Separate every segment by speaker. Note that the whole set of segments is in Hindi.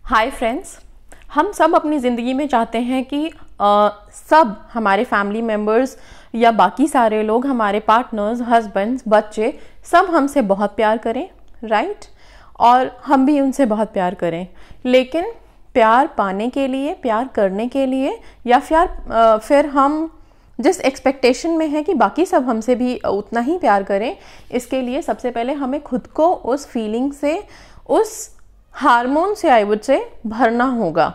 Speaker 1: हाय फ्रेंड्स, हम सब अपनी ज़िंदगी में चाहते हैं कि सब हमारे फैमिली मेम्बर्स या बाकी सारे लोग, हमारे पार्टनर्स, हस्बैंड्स, बच्चे, सब हमसे बहुत प्यार करें, राइट? और हम भी उनसे बहुत प्यार करें। लेकिन प्यार पाने के लिए, प्यार करने के लिए, या फिर हम जिस एक्सपेक्टेशन में है कि बाकी सब हमसे भी उतना ही प्यार करें, इसके लिए सबसे पहले हमें खुद को उस फीलिंग से, उस हार्मोन से, आई वुड से, भरना होगा।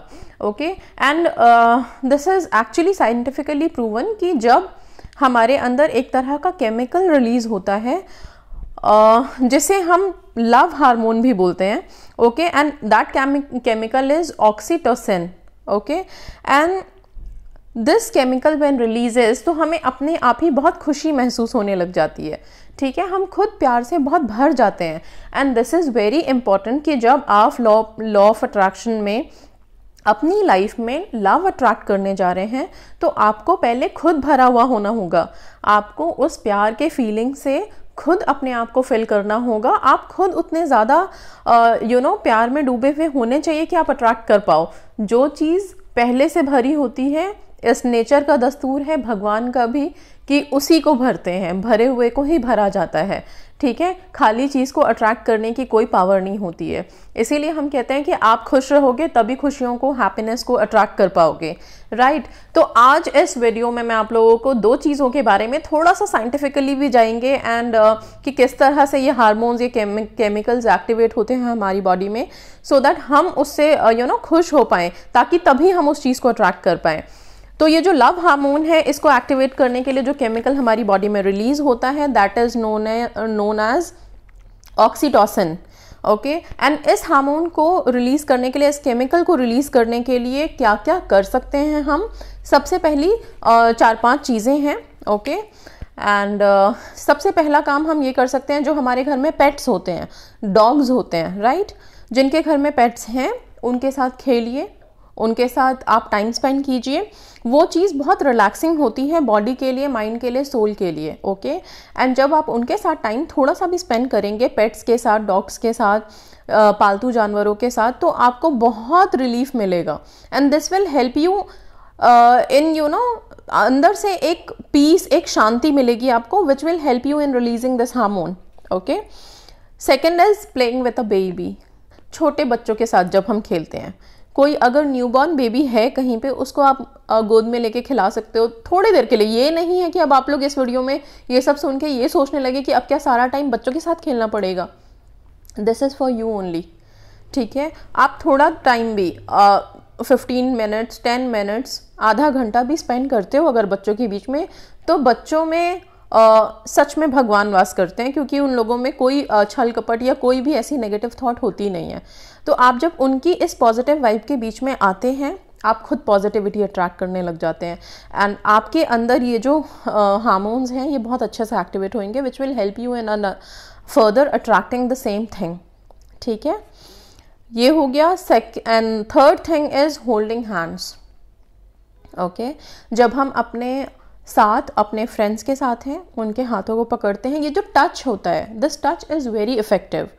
Speaker 1: Okay, and this is actually scientifically proven कि जब हमारे अंदर एक तरह का केमिकल रिलीज होता है जिसे हम लव हार्मोन भी बोलते हैं, okay, and that chemical is oxytocin. Okay, and this chemical when releases, तो हमें अपने आप ही बहुत खुशी महसूस होने लग जाती है। ठीक है, हम खुद प्यार से बहुत भर जाते हैं। And this is very important कि जब आप लॉ ऑफ अट्रैक्शन में अपनी लाइफ में लव अट्रैक्ट करने जा रहे हैं, तो आपको पहले खुद भरा हुआ होना होगा। आपको उस प्यार के फीलिंग से खुद अपने आप को फिल करना होगा। आप खुद उतने ज़्यादा प्यार में डूबे हुए होने चाहिए कि आप अट्रैक्ट कर पाओ। जो चीज़ पहले से भरी होती है, इस नेचर का दस्तूर है, भगवान का भी, कि उसी को भरते हैं, भरे हुए को ही भरा जाता है। ठीक है, खाली चीज़ को अट्रैक्ट करने की कोई पावर नहीं होती है। इसीलिए हम कहते हैं कि आप खुश रहोगे तभी खुशियों को, हैप्पीनेस को अट्रैक्ट कर पाओगे, राइट? तो आज इस वीडियो में मैं आप लोगों को दो चीज़ों के बारे में थोड़ा सा साइंटिफिकली भी जाएंगे, एंड कि किस तरह से ये हार्मोन्स, ये केमिकल्स एक्टिवेट होते हैं हमारी बॉडी में, सो दैट हम उससे खुश हो पाएँ, ताकि तभी हम उस चीज़ को अट्रैक्ट कर पाएँ। तो ये जो लव हार्मोन है, इसको एक्टिवेट करने के लिए जो केमिकल हमारी बॉडी में रिलीज होता है, that is known as oxytocin. Okay, and इस हार्मोन को रिलीज करने के लिए, इस केमिकल को रिलीज करने के लिए क्या क्या कर सकते हैं हम? सबसे पहली 4-5 चीज़ें हैं। ओके, एंड सबसे पहला काम हम ये कर सकते हैं, जो हमारे घर में पेट्स होते हैं, डॉग्स होते हैं, राइट? जिनके घर में पेट्स हैं, उनके साथ खेलिए, उनके साथ आप टाइम स्पेंड कीजिए। वो चीज़ बहुत रिलैक्सिंग होती है बॉडी के लिए, माइंड के लिए, सोल के लिए। ओके, एंड जब आप उनके साथ टाइम थोड़ा सा भी स्पेंड करेंगे, पेट्स के साथ, डॉग्स के साथ, पालतू जानवरों के साथ, तो आपको बहुत रिलीफ मिलेगा। And this will help you in अंदर से एक पीस, एक शांति मिलेगी आपको, विच will help you in releasing this hormone. Okay, second is playing with a baby. छोटे बच्चों के साथ जब हम खेलते हैं, कोई अगर न्यूबॉर्न बेबी है कहीं पे, उसको आप गोद में लेके खिला सकते हो थोड़ी देर के लिए। ये नहीं है कि अब आप लोग इस वीडियो में ये सब सुन के ये सोचने लगे कि अब क्या सारा टाइम बच्चों के साथ खेलना पड़ेगा। This is for you only. ठीक है, आप थोड़ा टाइम भी 15 मिनट्स, 10 मिनट्स, आधा घंटा भी स्पेंड करते हो अगर बच्चों के बीच में, तो बच्चों में सच में भगवान वास करते हैं, क्योंकि उन लोगों में कोई छल कपट या कोई भी ऐसी नेगेटिव थॉट होती नहीं है। तो आप जब उनकी इस पॉजिटिव वाइब के बीच में आते हैं, आप खुद पॉजिटिविटी अट्रैक्ट करने लग जाते हैं, एंड आपके अंदर ये जो हार्मोन्स हैं, ये बहुत अच्छे से एक्टिवेट होंगे, विच will help you in further attracting the same thing. ठीक है, ये हो गया। And third thing is holding hands. Okay, जब हम अपने साथ, अपने फ्रेंड्स के साथ हैं, उनके हाथों को पकड़ते हैं, ये जो टच होता है, this touch is very effective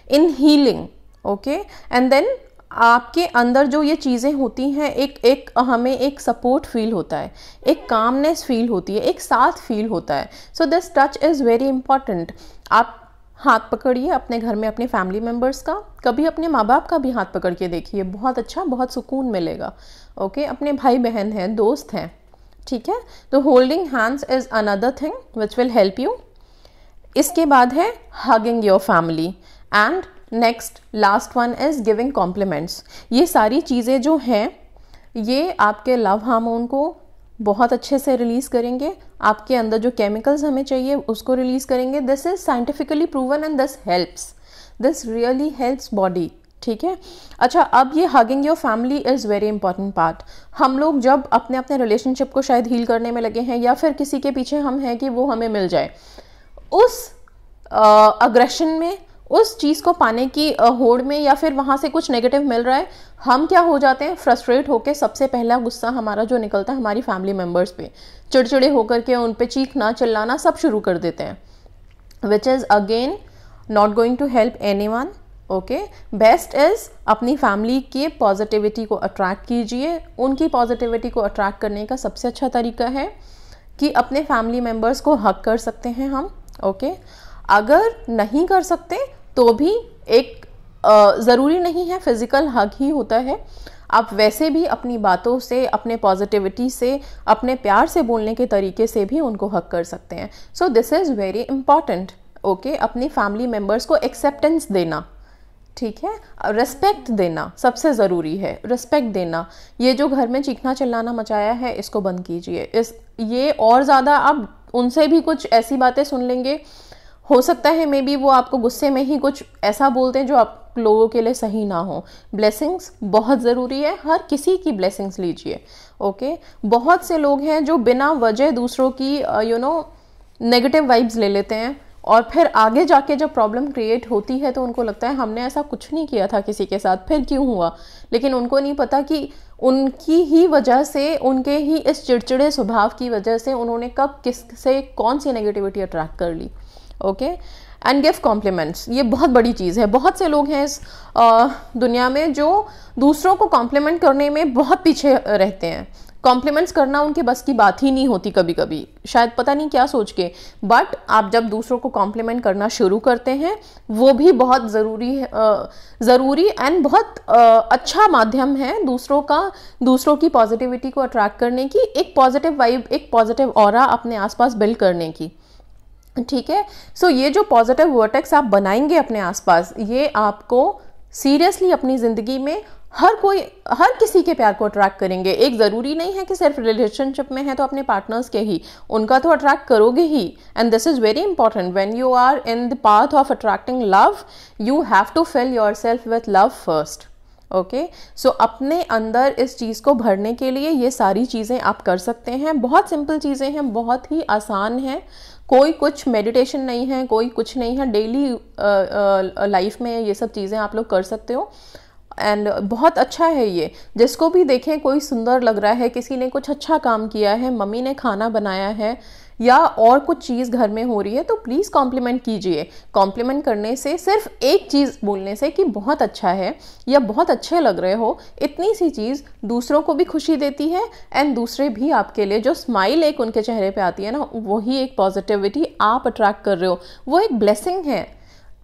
Speaker 1: in healing. Okay, and then आपके अंदर जो ये चीज़ें होती हैं, हमें एक सपोर्ट फील होता है, एक कामनेस फील होती है, एक साथ फील होता है। So this touch is very important. आप हाथ पकड़िए अपने घर में अपने फैमिली मेम्बर्स का, कभी अपने माँ बाप का भी हाथ पकड़ के देखिए, बहुत अच्छा, बहुत सुकून मिलेगा। ओके, अपने भाई बहन हैं, दोस्त हैं। ठीक है, तो holding hands is another thing which will help you. इसके बाद है hugging your family, and next last one is giving compliments. ये सारी चीज़ें जो हैं, ये आपके लव हार्मोन को बहुत अच्छे से रिलीज करेंगे, आपके अंदर जो केमिकल्स हमें चाहिए उसको रिलीज करेंगे। This is scientifically proven and this helps, this really helps body. ठीक है, अच्छा, अब ये hugging your family is very important part. हम लोग जब अपने अपने रिलेशनशिप को शायद हील करने में लगे हैं, या फिर किसी के पीछे हम हैं कि वो हमें मिल जाए, उस अग्रेशन में, उस चीज़ को पाने की होड़ में, या फिर वहाँ से कुछ नेगेटिव मिल रहा है, हम क्या हो जाते हैं, फ्रस्ट्रेट होकर सबसे पहला गुस्सा हमारा जो निकलता है हमारी फैमिली मेम्बर्स पे, चिड़चिड़े होकर के उन पे चीखना, चिल्लाना सब शुरू कर देते हैं, which is again not going to help anyone. Okay. Best is अपनी फैमिली के पॉजिटिविटी को अट्रैक्ट कीजिए। उनकी पॉजिटिविटी को अट्रैक्ट करने का सबसे अच्छा तरीका है कि अपने फैमिली मेम्बर्स को हग कर सकते हैं हम, ओके। अगर नहीं कर सकते तो भी एक ज़रूरी नहीं है फिज़िकल हग ही होता है, आप वैसे भी अपनी बातों से, अपने पॉजिटिविटी से, अपने प्यार से बोलने के तरीके से भी उनको हक कर सकते हैं। So this is very important, okay. अपनी फैमिली मेम्बर्स को एक्सेप्टेंस देना, ठीक है, रिस्पेक्ट देना सबसे ज़रूरी है, रिस्पेक्ट देना। ये जो घर में चीखना चिल्लाना मचाया है इसको बंद कीजिए। ये और ज़्यादा आप उनसे भी कुछ ऐसी बातें सुन लेंगे, हो सकता है मे बी वो आपको गुस्से में ही कुछ ऐसा बोलते हैं जो आप लोगों के लिए सही ना हो। ब्लेसिंग्स बहुत ज़रूरी है, हर किसी की ब्लेसिंग्स लीजिए, ओके। बहुत से लोग हैं जो बिना वजह दूसरों की नेगेटिव वाइब्स ले लेते हैं और फिर आगे जाके जब प्रॉब्लम क्रिएट होती है तो उनको लगता है हमने ऐसा कुछ नहीं किया था किसी के साथ, फिर क्यों हुआ। लेकिन उनको नहीं पता कि उनकी ही वजह से, उनके ही इस चिड़चिड़े स्वभाव की वजह से उन्होंने कब किससे कौन सी नेगेटिविटी अट्रैक्ट कर ली, ओके। एंड गिव कॉम्प्लीमेंट्स, ये बहुत बड़ी चीज़ है। बहुत से लोग हैं इस दुनिया में जो दूसरों को कॉम्प्लीमेंट करने में बहुत पीछे रहते हैं। कॉम्प्लीमेंट्स करना उनके बस की बात ही नहीं होती कभी कभी, शायद पता नहीं क्या सोच के। बट आप जब दूसरों को कॉम्प्लीमेंट करना शुरू करते हैं वो भी बहुत ज़रूरी एंड बहुत अच्छा माध्यम है दूसरों की पॉजिटिविटी को अट्रैक्ट करने की, एक पॉजिटिव वाइब, एक पॉजिटिव ऑरा अपने आसपास बिल्ड करने की, ठीक है। सो ये जो पॉजिटिव वर्टेक्स आप बनाएंगे अपने आसपास, ये आपको सीरियसली अपनी ज़िंदगी में हर किसी के प्यार को अट्रैक्ट करेंगे। एक ज़रूरी नहीं है कि सिर्फ रिलेशनशिप में है तो अपने पार्टनर्स के ही, उनका तो अट्रैक्ट करोगे ही। And this is very important, when you are in the path of attracting love, you have to fill yourself with love first, okay. So अपने अंदर इस चीज़ को भरने के लिए ये सारी चीज़ें आप कर सकते हैं। बहुत सिंपल चीज़ें हैं, बहुत ही आसान हैं, कोई कुछ मेडिटेशन नहीं है, कोई कुछ नहीं है। डेली लाइफ में ये सब चीज़ें आप लोग कर सकते हो एंड बहुत अच्छा है ये। जिसको भी देखें कोई सुंदर लग रहा है, किसी ने कुछ अच्छा काम किया है, मम्मी ने खाना बनाया है या और कुछ चीज़ घर में हो रही है तो प्लीज़ कॉम्प्लीमेंट कीजिए। कॉम्प्लीमेंट करने से, सिर्फ एक चीज़ बोलने से कि बहुत अच्छा है या बहुत अच्छे लग रहे हो, इतनी सी चीज़ दूसरों को भी खुशी देती है एंड दूसरे भी आपके लिए, जो स्माइल एक उनके चेहरे पे आती है ना, वही एक पॉजिटिविटी आप अट्रैक्ट कर रहे हो, वो एक ब्लेसिंग है।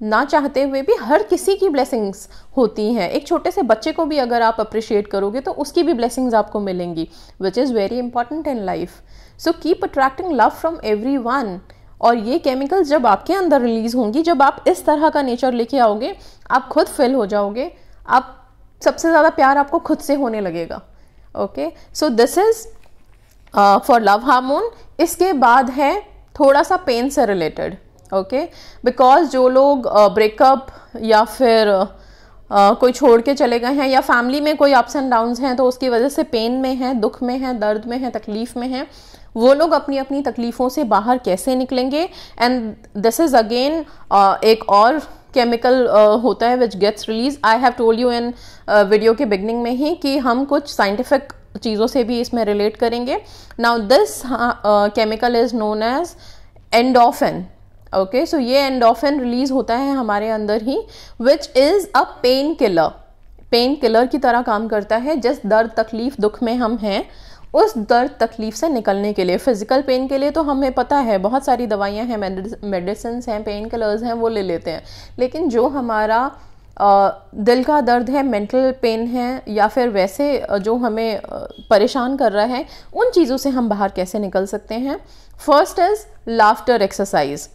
Speaker 1: ना चाहते हुए भी हर किसी की ब्लेसिंग्स होती हैं। एक छोटे से बच्चे को भी अगर आप अप्रिशिएट करोगे तो उसकी भी ब्लेसिंग्स आपको मिलेंगी, which is very important in life. So keep attracting love from everyone. और ये केमिकल्स जब आपके अंदर रिलीज होंगी, जब आप इस तरह का नेचर लेके आओगे, आप खुद फिल हो जाओगे, आप सबसे ज़्यादा प्यार आपको खुद से होने लगेगा, okay. So this is for love hormone. इसके बाद है थोड़ा सा पेन से रिलेटेड, ओके। बिकॉज जो लोग ब्रेकअप या फिर कोई छोड़ के चले गए हैं या फैमिली में कोई अप्स एंड डाउन्स हैं तो उसकी वजह से पेन में है, दुख में है, दर्द में है, तकलीफ में है, वो लोग अपनी अपनी तकलीफ़ों से बाहर कैसे निकलेंगे। एंड दिस इज़ अगेन एक और केमिकल होता है which gets release. I have told you in video के बिगनिंग में ही कि हम कुछ साइंटिफिक चीज़ों से भी इसमें रिलेट करेंगे। Now this chemical is known as endorphin, okay. So ये एंडोफिन रिलीज होता है हमारे अंदर ही, which is a painkiller. Painkiller की तरह काम करता है। जिस दर्द तकलीफ दुख में हम हैं, उस दर्द तकलीफ से निकलने के लिए, फिजिकल पेन के लिए तो हमें पता है बहुत सारी दवाइयाँ हैं, मेडिसिन हैं, पेन किलर्स हैं, वो ले लेते हैं। लेकिन जो हमारा दिल का दर्द है, मेंटल पेन है, या फिर वैसे जो हमें परेशान कर रहा है, उन चीज़ों से हम बाहर कैसे निकल सकते हैं। First is laughter exercise.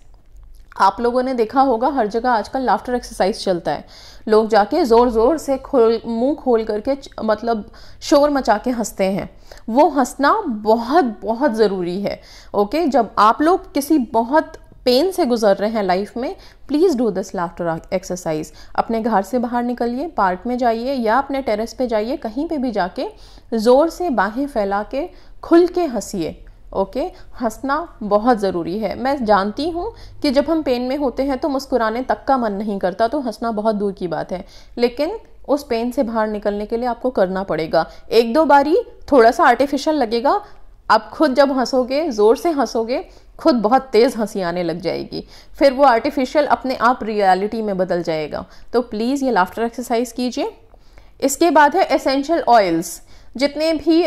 Speaker 1: आप लोगों ने देखा होगा हर जगह आजकल लाफ्टर एक्सरसाइज चलता है। लोग जाके ज़ोर ज़ोर से मुंह खोल करके मतलब शोर मचा के हंसते हैं। वो हंसना बहुत बहुत ज़रूरी है, ओके। जब आप लोग किसी बहुत पेन से गुजर रहे हैं लाइफ में, please do this laughter exercise. अपने घर से बाहर निकलिए, पार्क में जाइए या अपने टेरेस पे जाइए, कहीं पे भी जाके ज़ोर से बाहें फैला के खुल के हंसिए, ओके। हंसना बहुत ज़रूरी है। मैं जानती हूँ कि जब हम पेन में होते हैं तो मुस्कुराने तक का मन नहीं करता, तो हंसना बहुत दूर की बात है, लेकिन उस पेन से बाहर निकलने के लिए आपको करना पड़ेगा। एक दो बारी थोड़ा सा आर्टिफिशियल लगेगा, आप खुद जब हंसोगे, ज़ोर से हंसोगे, खुद बहुत तेज़ हंसी आने लग जाएगी, फिर वो आर्टिफिशियल अपने आप रियलिटी में बदल जाएगा। तो प्लीज़ ये लाफ्टर एक्सरसाइज कीजिए। इसके बाद है एसेंशियल ऑयल्स। जितने भी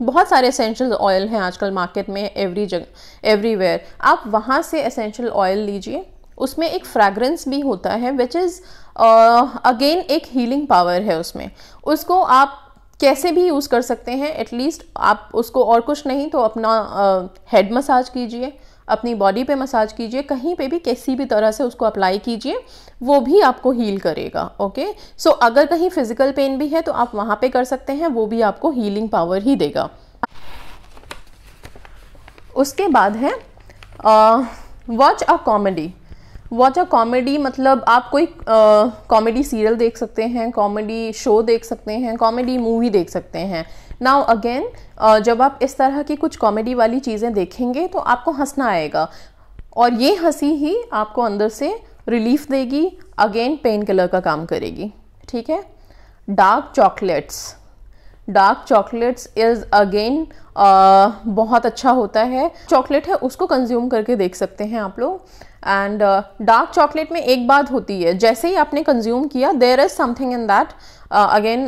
Speaker 1: बहुत सारे एसेंशियल ऑयल हैं आजकल मार्केट में, एवरी जगह एवरीवेयर, आप वहाँ से एसेंशियल ऑयल लीजिए। उसमें एक फ्रैग्रेंस भी होता है विच इज़ अगेन एक हीलिंग पावर है उसमें। उसको आप कैसे भी यूज़ कर सकते हैं, एटलीस्ट आप उसको और कुछ नहीं तो अपना हेड मसाज कीजिए, अपनी बॉडी पे मसाज कीजिए, कहीं पे भी किसी भी तरह से उसको अप्लाई कीजिए, वो भी आपको हील करेगा। ओके, सो अगर कहीं फिजिकल पेन भी है तो आप वहाँ पे कर सकते हैं, वो भी आपको हीलिंग पावर ही देगा। उसके बाद है watch a comedy. Watch a comedy मतलब आप कोई कॉमेडी सीरियल देख सकते हैं, कॉमेडी शो देख सकते हैं, कॉमेडी मूवी देख सकते हैं। नाउ अगेन जब आप इस तरह की कुछ कॉमेडी वाली चीज़ें देखेंगे तो आपको हंसना आएगा, और ये हंसी ही आपको अंदर से रिलीफ देगी, अगेन पेन किलर का काम करेगी। ठीक है। Dark chocolates, dark chocolates is again बहुत अच्छा होता है। चॉकलेट है उसको कंज्यूम करके देख सकते हैं आप लोग। एंड डार्क चॉकलेट में एक बात होती है, जैसे ही आपने कंज्यूम किया there is something in that again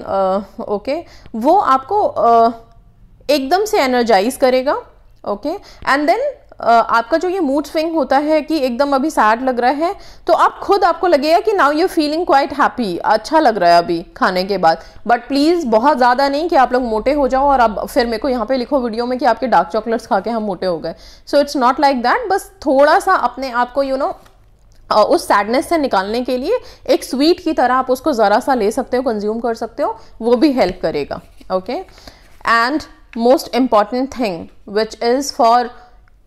Speaker 1: okay, वो आपको एकदम से एनर्जाइज करेगा। ओके, एंड देन आपका जो ये मूड स्विंग होता है कि एकदम अभी सैड लग रहा है, तो आप खुद आपको लगेगा कि now you feeling quite happy, अच्छा लग रहा है अभी खाने के बाद। बट प्लीज़ बहुत ज़्यादा नहीं कि आप लोग मोटे हो जाओ और अब फिर मेरे को यहाँ पे लिखो वीडियो में कि आपके डार्क चॉकलेट्स खा के हम मोटे हो गए। So it's not like that. बस थोड़ा सा अपने आप को यू नो उस सैडनेस से निकालने के लिए एक स्वीट की तरह आप उसको ज़रा सा ले सकते हो, कंज्यूम कर सकते हो, वो भी हेल्प करेगा। Okay, and most important thing which is for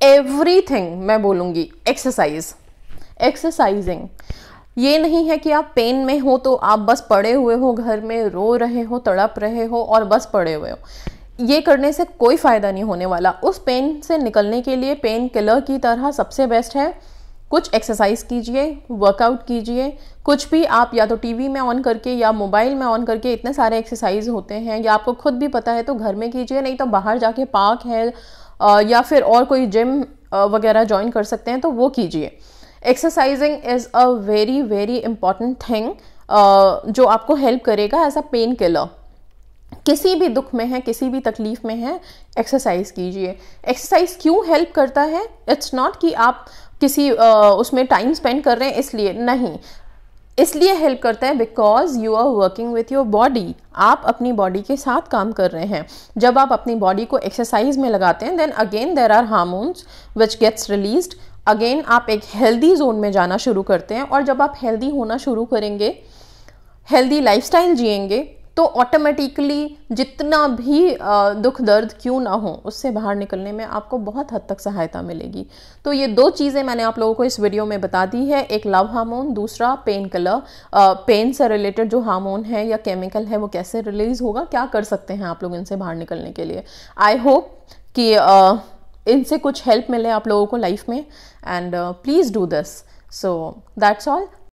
Speaker 1: everything मैं बोलूँगी, एक्सरसाइज। एक्सरसाइजिंग ये नहीं है कि आप पेन में हो तो आप बस पड़े हुए हो घर में, रो रहे हो, तड़प रहे हो और बस पड़े हुए हो। ये करने से कोई फ़ायदा नहीं होने वाला। उस पेन से निकलने के लिए पेन किलर की तरह सबसे बेस्ट है कुछ एक्सरसाइज कीजिए, वर्कआउट कीजिए। कुछ भी आप या तो टीवी में ऑन करके या मोबाइल में ऑन करके, इतने सारे एक्सरसाइज होते हैं, या आपको खुद भी पता है तो घर में कीजिए, नहीं तो बाहर जाके पार्क है या फिर और कोई जिम वगैरह ज्वाइन कर सकते हैं तो वो कीजिए। Exercising is a very very important thing जो आपको हेल्प करेगा एज अ पेन किलर। किसी भी दुख में है, किसी भी तकलीफ में है, एक्सरसाइज कीजिए। एक्सरसाइज क्यों हेल्प करता है? इट्स नॉट कि आप किसी उसमें टाइम स्पेंड कर रहे हैं इसलिए नहीं, इसलिए हेल्प करता है because you are working with your body. आप अपनी बॉडी के साथ काम कर रहे हैं। जब आप अपनी बॉडी को एक्सरसाइज में लगाते हैं then again there are hormones which gets released. Again आप एक हेल्दी जोन में जाना शुरू करते हैं, और जब आप हेल्दी होना शुरू करेंगे, हेल्दी लाइफस्टाइल जिएंगे, तो ऑटोमेटिकली जितना भी दुख दर्द क्यों ना हो उससे बाहर निकलने में आपको बहुत हद तक सहायता मिलेगी। तो ये दो चीज़ें मैंने आप लोगों को इस वीडियो में बता दी है, एक लव हार्मोन, दूसरा पेन किलर। पेन से रिलेटेड जो हार्मोन है या केमिकल है वो कैसे रिलीज होगा, क्या कर सकते हैं आप लोग इनसे बाहर निकलने के लिए। आई होप कि इनसे कुछ हेल्प मिले आप लोगों को लाइफ में, and please do this. So that's all.